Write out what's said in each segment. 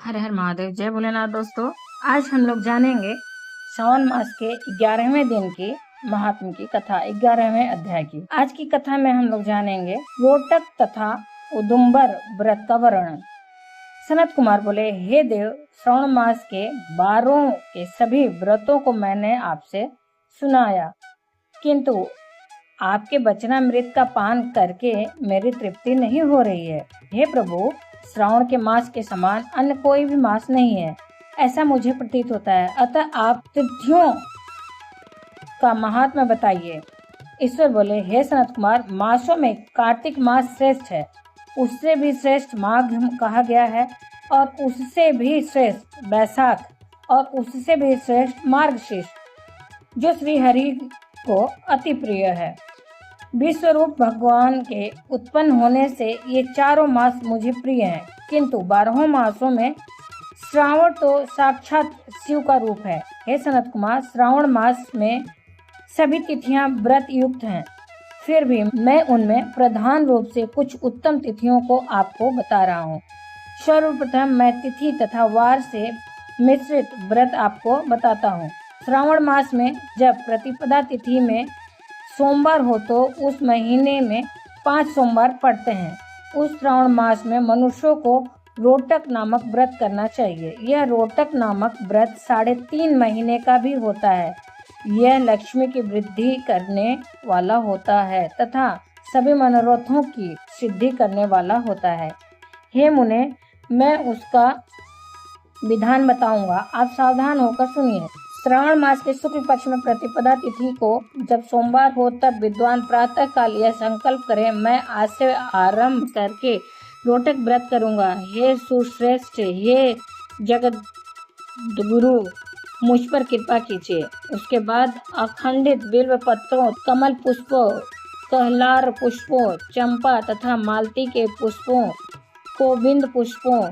हर हर महादेव। जय भोलेनाथ। दोस्तों, आज हम लोग जानेंगे श्रावण मास के 11वें दिन की महात्म की कथा, 11वें अध्याय की। आज की कथा में हम लोग जानेंगे रोटक तथा उदुम्बर व्रत का वर्णन। सनत कुमार बोले, हे देव, श्रावण मास के 12 के सभी व्रतों को मैंने आपसे सुनाया, किंतु आपके वचनामृत का पान करके मेरी तृप्ति नहीं हो रही है। हे प्रभु, श्रावण के मास के समान अन्य कोई भी मास नहीं है, ऐसा मुझे प्रतीत होता है। अतः आप तिथियों का महात्म्य बताइए। ईश्वर बोले, हे सनत कुमार, मासों में कार्तिक मास श्रेष्ठ है, उससे भी श्रेष्ठ माघ कहा गया है, और उससे भी श्रेष्ठ बैसाख, और उससे भी श्रेष्ठ मार्गशीर्ष, जो श्री हरि को अति प्रिय है। विश्वरूप भगवान के उत्पन्न होने से ये चारों मास मुझे प्रिय हैं, किंतु 12 मासों में श्रावण तो साक्षात शिव का रूप है। हे सनत कुमार, श्रावण मास में सभी तिथियां व्रत युक्त हैं, फिर भी मैं उनमें प्रधान रूप से कुछ उत्तम तिथियों को आपको बता रहा हूँ। सर्वप्रथम मैं तिथि तथा वार से मिश्रित व्रत आपको बताता हूँ। श्रावण मास में जब प्रतिपदा तिथि में सोमवार हो तो उस महीने में 5 सोमवार पड़ते हैं। उस श्रावण मास में मनुष्यों को रोटक नामक व्रत करना चाहिए। यह रोटक नामक व्रत 3.5 महीने का भी होता है। यह लक्ष्मी की वृद्धि करने वाला होता है तथा सभी मनोरथों की सिद्धि करने वाला होता है। हे मुने, मैं उसका विधान बताऊंगा, आप सावधान होकर सुनिए। श्रावण मास के शुक्ल पक्ष में प्रतिपदा तिथि को जब सोमवार हो तब विद्वान प्रातः काल यह संकल्प करें, मैं आज से आरंभ करके रोटक व्रत करूंगा। हे सुश्रेष्ठ, हे जगत गुरु, मुझ पर कृपा कीजिए। उसके बाद अखंडित बिल्व पत्रों, कमल पुष्पों, कहलार पुष्पों, चंपा तथा मालती के पुष्पों, गोविंद पुष्पों,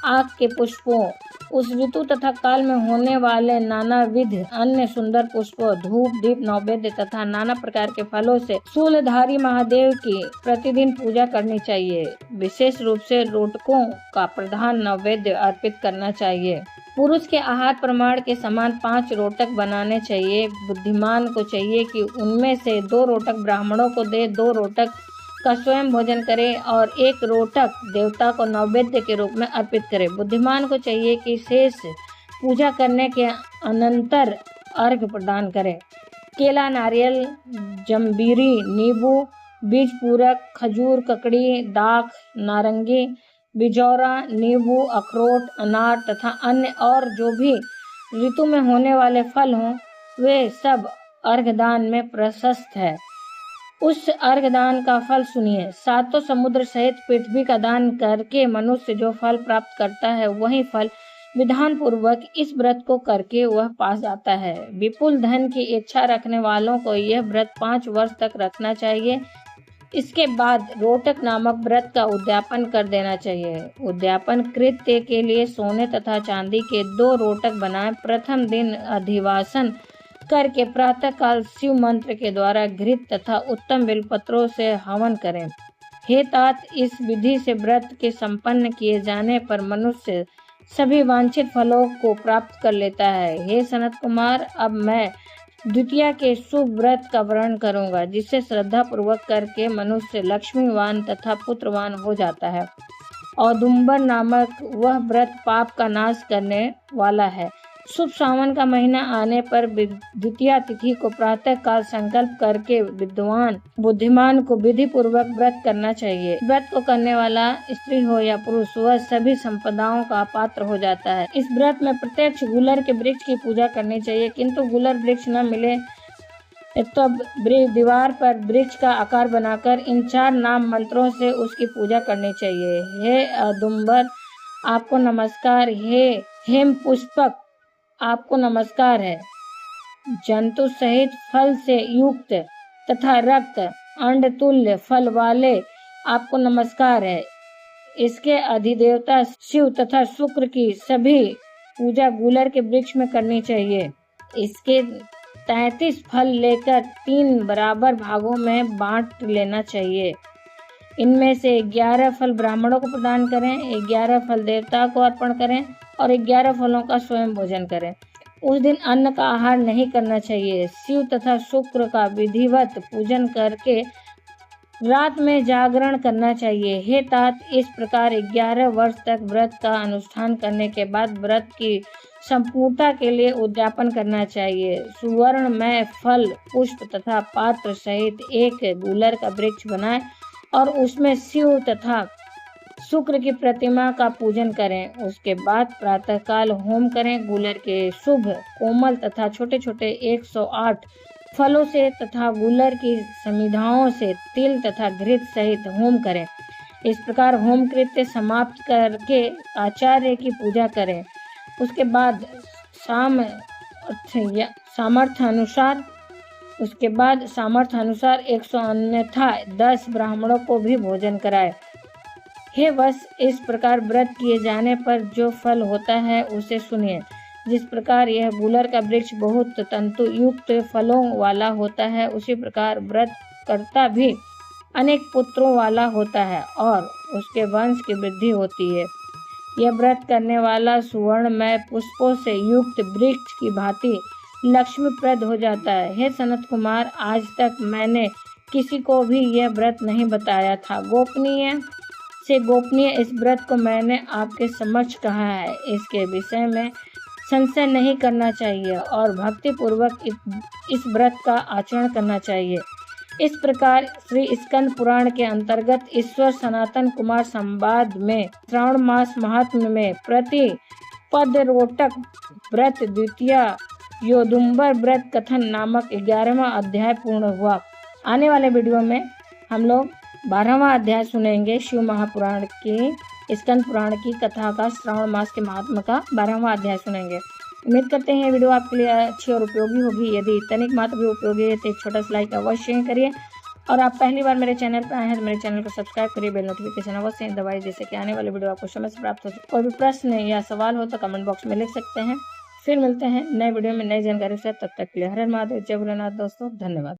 आक के पुष्पों, उस ऋतु तथा काल में होने वाले नाना विध अन्य सुंदर पुष्पों, धूप दीप नैवेद्य तथा नाना प्रकार के फलों से शूलधारी महादेव की प्रतिदिन पूजा करनी चाहिए। विशेष रूप से रोटकों का प्रधान नैवेद्य अर्पित करना चाहिए। पुरुष के आहार प्रमाण के समान 5 रोटक बनाने चाहिए। बुद्धिमान को चाहिए कि उनमें से 2 रोटक ब्राह्मणों को दे, 2 रोटक का स्वयं भोजन करे और 1 रोटक देवता को नैवेद्य के रूप में अर्पित करे। बुद्धिमान को चाहिए कि शेष पूजा करने के अनंतर अर्घ्य प्रदान करे। केला, नारियल, जम्बीरी, नींबू, बीज पूरक, खजूर, ककड़ी, दाख, नारंगी, बिजौरा, नींबू, अखरोट, अनार तथा अन्य और जो भी ऋतु में होने वाले फल हों, वे सब अर्घदान में प्रशस्त है। उस अर्घदान का फल सुनिए। 7 समुद्र सहित पृथ्वी का दान करके मनुष्य जो फल प्राप्त करता है, वही फल विधान पूर्वक इस व्रत को करके वह पा जाता है। विपुल धन की इच्छा रखने वालों को यह व्रत 5 वर्ष तक रखना चाहिए। इसके बाद रोटक नामक व्रत का उद्यापन कर देना चाहिए। उद्यापन कृत्य के लिए सोने तथा चांदी के 2 रोटक बनाएं। प्रथम दिन अधिवासन करके प्रातः काल शिव मंत्र के द्वारा घृत तथा उत्तम बेलपत्रों से हवन करें। हे तात, इस विधि से व्रत के संपन्न किए जाने पर मनुष्य सभी वांछित फलों को प्राप्त कर लेता है। हे सनत कुमार, अब मैं द्वितीया के शुभ व्रत का वर्णन करूंगा, जिसे श्रद्धा पूर्वक करके मनुष्य लक्ष्मीवान तथा पुत्रवान हो जाता है। औदुम्बर नामक वह व्रत पाप का नाश करने वाला है। शुभ सावन का महीना आने पर द्वितीया तिथि को प्रातः काल संकल्प करके विद्वान बुद्धिमान को विधि पूर्वक व्रत करना चाहिए। व्रत को करने वाला स्त्री हो या पुरुष, वह सभी संपदाओं का पात्र हो जाता है। इस व्रत में प्रत्यक्ष गुलर के वृक्ष की पूजा करनी चाहिए, किंतु गुलर वृक्ष न मिले तो दीवार पर वृक्ष का आकार बनाकर इन 4 नाम मंत्रों से उसकी पूजा करनी चाहिए। हे औदुम्बर, आपको नमस्कार। हे हेम पुष्पक, आपको नमस्कार है। जंतु सहित फल से युक्त तथा रक्त अंड तुल्य फल वाले, आपको नमस्कार है। इसके अधिदेवता शिव तथा शुक्र की सभी पूजा गुलर के वृक्ष में करनी चाहिए। इसके 33 फल लेकर 3 बराबर भागों में बांट लेना चाहिए। इनमें से 11 फल ब्राह्मणों को प्रदान करें, 11 फल देवता को अर्पण करें और 11 फलों का स्वयं भोजन करें। उस दिन अन्न का आहार नहीं करना चाहिए। शिव तथा शुक्र का विधिवत पूजन करके रात में जागरण करना चाहिए। हे तात, इस प्रकार 11 वर्ष तक व्रत का अनुष्ठान करने के बाद व्रत की संपूर्णता के लिए उद्यापन करना चाहिए। सुवर्ण में फल, पुष्प तथा पात्र सहित एक गूलर का वृक्ष बनाएं और उसमें शिव तथा शुक्र की प्रतिमा का पूजन करें। उसके बाद प्रातःकाल होम करें। गूलर के शुभ, कोमल तथा छोटे छोटे 108 फलों से तथा गूलर की समिधाओं से तिल तथा घृत सहित होम करें। इस प्रकार होम कृत्य समाप्त करके आचार्य की पूजा करें। उसके बाद सामर्थ्य अनुसार 100 अन्यथा 10 ब्राह्मणों को भी भोजन कराए। हे वत्स, इस प्रकार व्रत किए जाने पर जो फल होता है उसे सुनिए। जिस प्रकार यह गूलर का वृक्ष बहुत तंतु युक्त फलों वाला होता है, उसी प्रकार व्रत करता भी अनेक पुत्रों वाला होता है और उसके वंश की वृद्धि होती है। यह व्रत करने वाला सुवर्णमय पुष्पों से युक्त वृक्ष की भांति लक्ष्मीप्रद हो जाता है। हे सनत कुमार, आज तक मैंने किसी को भी यह व्रत नहीं बताया था। गोपनीय से गोपनीय इस व्रत को मैंने आपके समक्ष कहा है। इसके विषय में संशय नहीं करना चाहिए और भक्ति पूर्वक इस व्रत का आचरण करना चाहिए। इस प्रकार श्री स्कंद पुराण के अंतर्गत ईश्वर सनातन कुमार संवाद में श्रावण मास महात्म्य में प्रतिपदरोटक व्रत द्वितीय योदुम्बर व्रत कथन नामक 11वां अध्याय पूर्ण हुआ। आने वाले वीडियो में हम लोग 12वां अध्याय सुनेंगे। शिव महापुराण की, स्कंद पुराण की कथा का, श्रावण मास के महात्म्य का 12वां अध्याय सुनेंगे। उम्मीद करते हैं वीडियो आपके लिए अच्छी और उपयोगी होगी। यदि तनिक मात्र भी उपयोगी है तो एक छोटा सा लाइक अवश्य करिए और आप पहली बार मेरे चैनल पर आए हैं तो मेरे चैनल को सब्सक्राइब करिए, बेल नोटिफिकेशन अवश्य दबाइए, जिससे कि आने वाले वीडियो आपको समय से प्राप्त हो। कोई भी प्रश्न या सवाल हो तो कमेंट बॉक्स में लिख सकते हैं। फिर मिलते हैं नए वीडियो में नई जानकारी से। तब तक के लिए हर हर महादेव, जय भोलेनाथ दोस्तों, धन्यवाद।